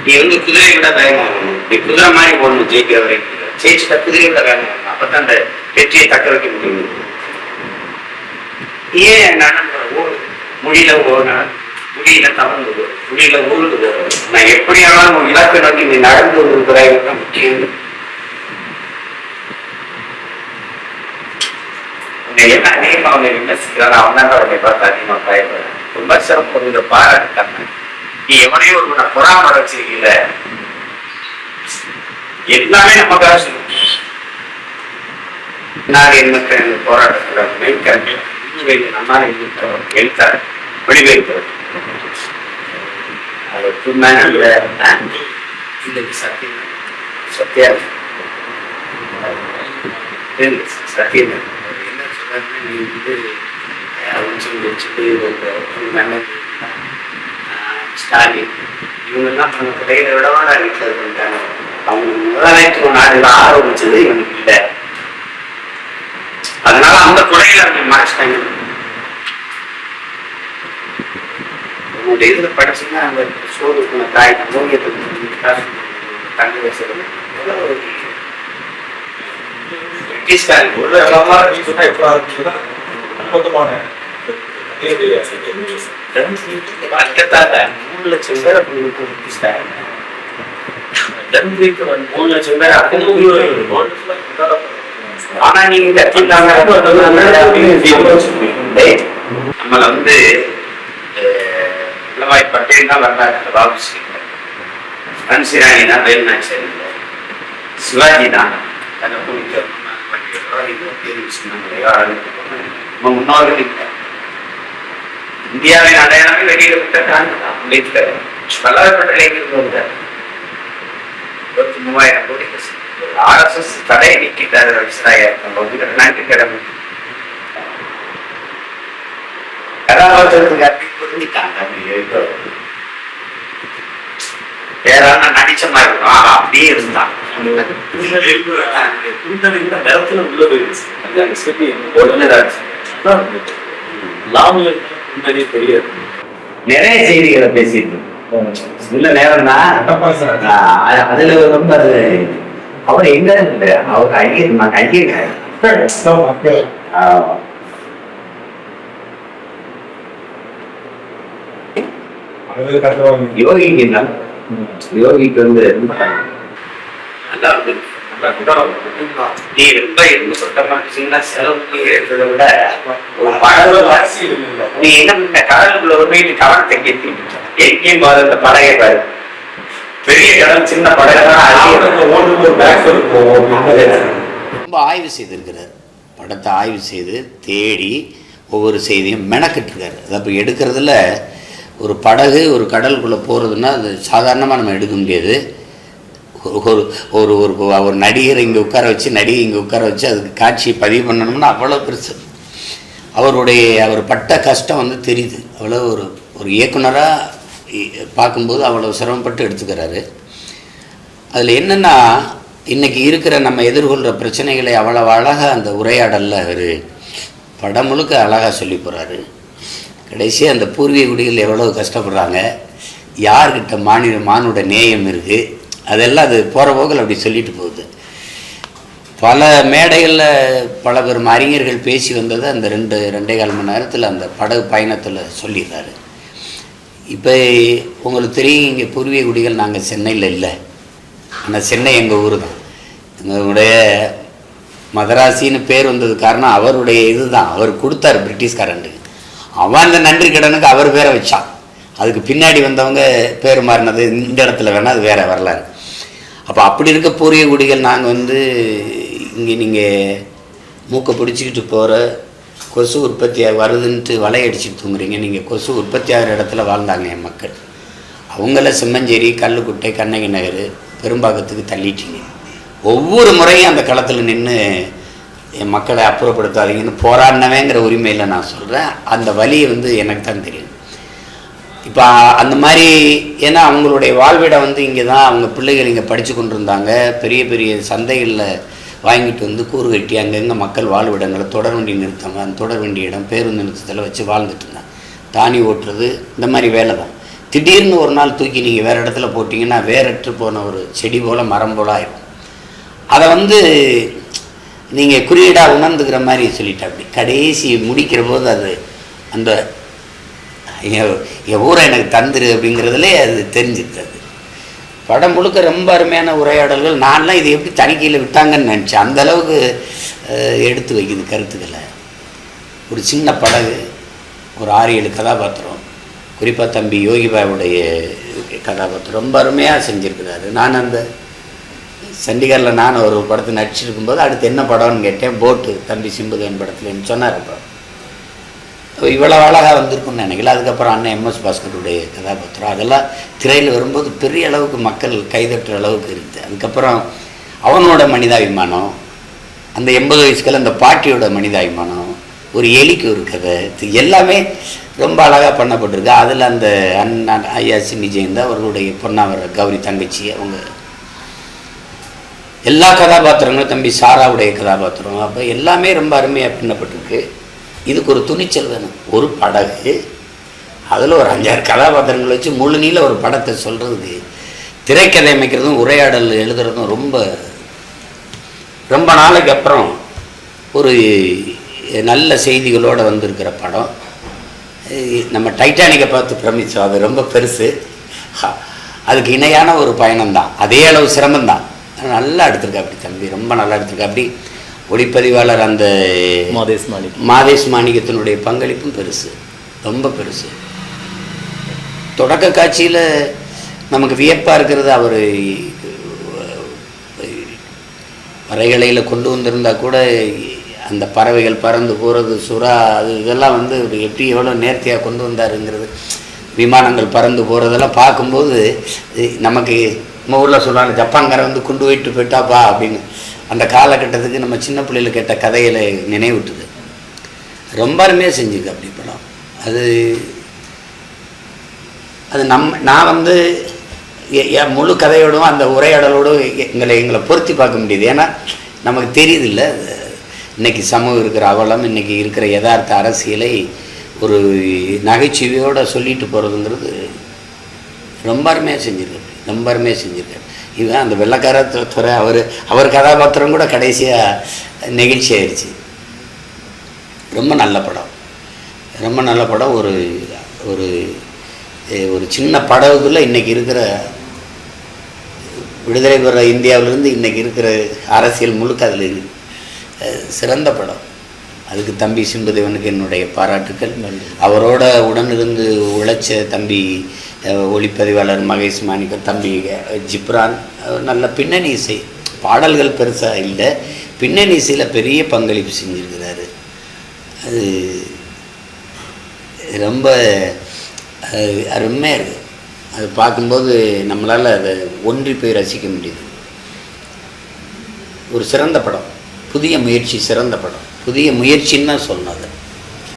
நீ வந்து குதிரையை விட வேகம், நீ குதிரை மாதிரி போடணும் ஜெயிக்கிற வரைக்கும். ஜெயிச்சுட்ட குதிரையை விட வேகம், அப்பதான் அந்த வெற்றியை தக்க வைக்க முடியும். ஏன் மொழியில ஓடுனா முடியல தவறு முடியல ஊருக்கு நான் எப்படியானாலும் இலக்கை நோக்கி நீ நடந்து இருக்கிறாய் முக்கியம். என்ன அதிகமா அவனை விமர்சிக்கிறான், அவன் தான் அவனை பார்த்து அதிகமா பயப்படுறேன். விமர்சனம் கொஞ்சம் பாராட்டாங்க. நீ எவனையும் ஒரு பொறாம வச்சிருக்கீல, எல்லாமே நமக்காக சொல்லுங்க. நான் என்ன போராட்டத்துல நம்மளால எழுத்தாரு வெளிவேற்கிறது சத்தியா சத்தியம் நீ வந்து ஸ்டாலின் இவங்கெல்லாம் கையில விடவா வீட்டில் பண்ணிட்டாங்க. அவங்க முதலாளித்துவ நாடுல ஆரம்பிச்சது இவனுக்கு இல்லை. அதனால அந்த கொலையில அவங்க மறைச்சிட்டாங்க. உங்களுடைய இதுல படிச்சுன்னா அந்த சோறு தாய் ஓவியத்தை தங்க வசதி பிரிட்டிஷ்காரன் ஒரு ஆனா நீங்க நம்மள வந்து பட்டேல் தான் வர்றாரு. பாபுஜி கன்சிராணி தான் வேலுநாச்சியார், சிவாஜி தான் முன்னோர்கள். இந்தியாவின் அடையாளமே வெளியிடப்பட்ட பல்லாயிரப்பட்ட இளைஞர்கள் 30,000 கோடி. RSS தடை நீக்கிட்டார் விவசாயம் நாட்டு கிழமை கதாபாத்திரத்துக்கு அப்படி புரிஞ்சுட்டாங்க. வேறான நடிச்ச மாதிரி இருக்கும், அப்படியே இருந்தான். நிறைய செய்திகளை பேசிட்டு இல்ல நேரம்னா அதுல ரொம்ப அவர் எங்க அவர் ஐயர் யோகிக்கு யோகிக்கு வந்து நீ ரொம்ப செலவு விட நீ என்ன கடலுக்குள்ள ஒரு வீட்டு கவனத்தை எங்கேயும் அந்த படகை பாரு, பெரிய கடல் சின்ன படகை ரொம்ப ஆய்வு செய்திருக்கிறார். படத்தை ஆய்வு செய்து தேடி ஒவ்வொரு செய்தியும் மெனக்கிட்டுருக்காரு. அதை அப்போ எடுக்கிறதுல ஒரு படகு ஒரு கடலுக்குள்ளே போகிறதுன்னா அது சாதாரணமாக நம்ம எடுக்க முடியாது. ஒரு ஒரு ஒரு நடிகரை இங்கே உட்கார வச்சு நடிகை இங்கே உட்கார வச்சு அதுக்கு காட்சியை பதிவு பண்ணணும்னா அவ்வளோ பெருசு. அவர் பட்ட கஷ்டம் வந்து தெரியுது. அவ்வளோ ஒரு இயக்குனராக பார்க்கும்போது அவ்வளோ சிரமப்பட்டு எடுத்துக்கிறாரு. அதில் என்னென்னா இன்றைக்கி இருக்கிற நம்ம எதிர்கொள்கிற பிரச்சனைகளை அவ்வளோ அழகாக அந்த உரையாடலில் அவர் படம் முழுக்க அழகாக சொல்லி போகிறாரு. கடைசியாக அந்த பூர்வீக குடிகள் எவ்வளோ கஷ்டப்படுறாங்க, யார்கிட்ட மானுட நேயம் இருக்குது, அதெல்லாம் அது போகிற போக்கில் அப்படி சொல்லிட்டு போகுது. பல மேடைகளில் பல பெரும் அறிஞர்கள் பேசி வந்ததை அந்த 2.25 மணி நேரத்தில் அந்த படகு பயணத்தில் சொல்லிடுறாரு. இப்போ உங்களுக்கு தெரியும், இங்கே பூர்வீக குடிகள் நாங்கள் சென்னையில் இல்லை, ஆனால் சென்னை எங்கள் ஊர் தான். எங்களுடைய மதராசின்னு பேர் வந்தது காரணம் அவருடைய இது தான். அவர் கொடுத்தார் பிரிட்டிஷ்காரனுக்கு, அவன் அந்த நன்றி கடனுக்கு அவர் பேரை வச்சான். அதுக்கு பின்னாடி வந்தவங்க பேர் மாறினது இந்த இடத்துல வேணால் அது வேறு வரலாறு. அப்போ அப்படி இருக்க பூர்வீக குடிகள் நாங்கள் வந்து இங்கே நீங்கள் மூக்கை பிடிச்சிக்கிட்டு போகிற கொசு உற்பத்தியாக வருதுன்ட்டு வலையடிச்சுட்டு தூங்குறீங்க. நீங்கள் கொசு உற்பத்தி ஆகிற இடத்துல வாழ்ந்தாங்க என் மக்கள். அவங்கள செம்மஞ்சேரி, கல்லுக்குட்டை, கண்ணகி நகர், பெரும்பாக்கத்துக்கு தள்ளிட்டீங்க. ஒவ்வொரு முறையும் அந்த களத்தில் நின்று என் மக்களை அப்புறப்படுத்தாதீங்கன்னு போராடினவேங்கிற உரிமையில் நான் சொல்கிறேன். அந்த வலியை வந்து எனக்கு தான் தெரியும். இப்போ அந்த மாதிரி ஏன்னா அவங்களுடைய வாழ்விடம் வந்து இங்கே தான், அவங்க பிள்ளைகள் இங்கே படித்து கொண்டு இருந்தாங்க. பெரிய பெரிய சந்தைகளில் வாங்கிட்டு வந்து கூறு கட்டி அங்கங்கே மக்கள் வாழ்விடங்களை தொடர் வண்டி நிறுத்தம், அந்த தொடர் வண்டி இடம் பேருந்து நிறுத்தத்தில் வச்சு வாழ்ந்துட்டு இருந்தாங்க. தானி ஓட்டுறது இந்த மாதிரி வேலை தான். திடீர்னு ஒரு நாள் தூக்கி நீங்கள் வேறு இடத்துல போட்டிங்கன்னா வேறற்று போன ஒரு செடி போல் மரம் போல் ஆயிடும். அதை வந்து நீங்கள் குறியீடாக உணர்ந்துக்கிற மாதிரி சொல்லிட்டு அப்படி கடைசி முடிக்கிற போது அது அந்த என் ஊரை எனக்கு தந்துரு அப்படிங்கிறதுலே அது தெரிஞ்சுக்கிறது. படம் முழுக்க ரொம்ப அருமையான உரையாடல்கள். நான்லாம் இது எப்படி தணிக்கையில் விட்டாங்கன்னு நினச்சேன். அந்தளவுக்கு எடுத்து வைக்குது கருத்துக்களை. ஒரு சின்ன படகு, ஒரு 6-7 கதாபாத்திரம், குறிப்பாக தம்பி யோகிபாவுடைய கதாபாத்திரம் ரொம்ப அருமையாக செஞ்சுருக்கிறாரு. நான் அந்த சண்டிகரில் நான் ஒரு படத்தை நடிச்சிருக்கும்போது அடுத்து என்ன படம்னு கேட்டேன். போட்டு தம்பி சிம்புதேவன் படத்துலன்னு சொன்னார். இப்போ இவ்வளோ அழகாக வந்திருக்குன்னு நினைக்கல. அதுக்கப்புறம் அண்ணன் எம்எஸ் பாஸ்கருடைய கதாபாத்திரம் அதெல்லாம் திரையில் வரும்போது பெரிய அளவுக்கு மக்கள் கைதட்டுற அளவுக்கு இருக்குது. அதுக்கப்புறம் அவனோட மனிதாபிமானம், அந்த 80 வயசுக்குள்ள அந்த பாட்டியோட மனிதாபிமானம், ஒரு எலிக்கு ஒரு கதை, எல்லாமே ரொம்ப அழகாக பண்ணப்பட்டிருக்கு. அதில் அந்த அண்ணன் ஐயா சின்னி ஜெயந்தா அவர்களுடைய பொன்னாவர கௌரி தங்கச்சி, அவங்க எல்லா கதாபாத்திரங்களும், தம்பி சாராவுடைய கதாபாத்திரம், அப்போ எல்லாமே ரொம்ப அருமையாக பின்னப்பட்டிருக்கு. இதுக்கு ஒரு துணிச்சல் வேணும். ஒரு படகு, அதில் ஒரு 5-6 கதாபாத்திரங்களை வச்சு முழு நீள ஒரு படத்தை சொல்கிறதுக்கு, திரைக்கதை அமைக்கிறதும் உரையாடல் எழுதுறதும் ரொம்ப ரொம்ப நாளைக்கு அப்புறம் ஒரு நல்ல செய்திகளோடு வந்திருக்கிற படம். நம்ம டைட்டானிக்கை பார்த்து பிரமிச்சோம். அது ரொம்ப பெருசு. அதுக்கு இணையான ஒரு பயணம்தான், அதே அளவு சிரமம்தான். நல்லா எடுத்திருக்கா அப்படி தம்பி, ரொம்ப நல்லா எடுத்திருக்கா அப்படி. ஒளிப்பதிவாளர் அந்த மாதேஷ் மாணிக்கத்தினுடைய பங்களிப்பும் பெருசு, ரொம்ப பெருசு. தொடக்க காட்சியில் நமக்கு வியப்பாக இருக்கிறது, அவர் வரைகலையில் கொண்டு வந்திருந்தால் கூட அந்த பறவைகள் பறந்து போகிறது, சுறா, அது இதெல்லாம் வந்து எப்படி எவ்வளோ நேர்த்தியாக கொண்டு வந்தாருங்கிறது, விமானங்கள் பறந்து போகிறதெல்லாம் பார்க்கும்போது நமக்கு நம்ம ஊரில் சொல்லுவாங்க, ஜப்பான்காரை வந்து கொண்டு போயிட்டு போயிட்டாப்பா அப்படின்னு. அந்த காலகட்டத்துக்கு நம்ம சின்ன பிள்ளைகள் கேட்ட கதைகளை நினைவுட்டுது. ரொம்ப அருமையாக செஞ்சுருக்கு அப்படி படம். அது நான் வந்து முழு கதையோடும் அந்த உரையாடலோடும் எங்களை பொருத்தி பார்க்க முடியுது. ஏன்னா நமக்கு தெரியுது இல்லை, இன்றைக்கி சமூகம் இருக்கிற அவலம், இன்றைக்கி இருக்கிற யதார்த்த அரசியலை ஒரு நகைச்சுவையோடு சொல்லிட்டு போகிறதுங்கிறது ரொம்ப அருமையாக செஞ்சுருக்காரு, ரொம்ப அருமையாக செஞ்சுருக்காரு. இவன் அந்த வெள்ளைக்கார துறை அவர் கதாபாத்திரம் கூட கடைசியாக நெகிழ்ச்சி ஆயிடுச்சு. ரொம்ப நல்ல படம், ரொம்ப நல்ல படம். ஒரு ஒரு ஒரு சின்ன படகுக்குள்ளே இன்றைக்கி இருக்கிற விடுதலை பெற இந்தியாவிலேருந்து இன்றைக்கி இருக்கிற அரசியல் முழுக்க அதில் சிறந்த படம். அதுக்கு தம்பி சிம்புதேவனுக்கு என்னுடைய பாராட்டுக்கள். அவரோட உடனிருந்து உழைச்ச தம்பி ஒளிப்பதிவாளர் மகேஷ் மாணிக்கம், தம்பி ஜிப்ரான், நல்ல பின்னணி இசை, பாடல்கள் பெருசாக இல்லை, பின்னணி இசையில் பெரிய பங்களிப்பு செஞ்சுருக்கிறாரு. அது ரொம்ப அருமையாக இருக்குது. அது பார்க்கும்போது நம்மளால் அதை ஒன்றி போய் ரசிக்க முடியுது. ஒரு சிறந்த படம், புதிய முயற்சி, சிறந்த படம், புதிய முயற்சின்னு தான் சொல்லணும். அது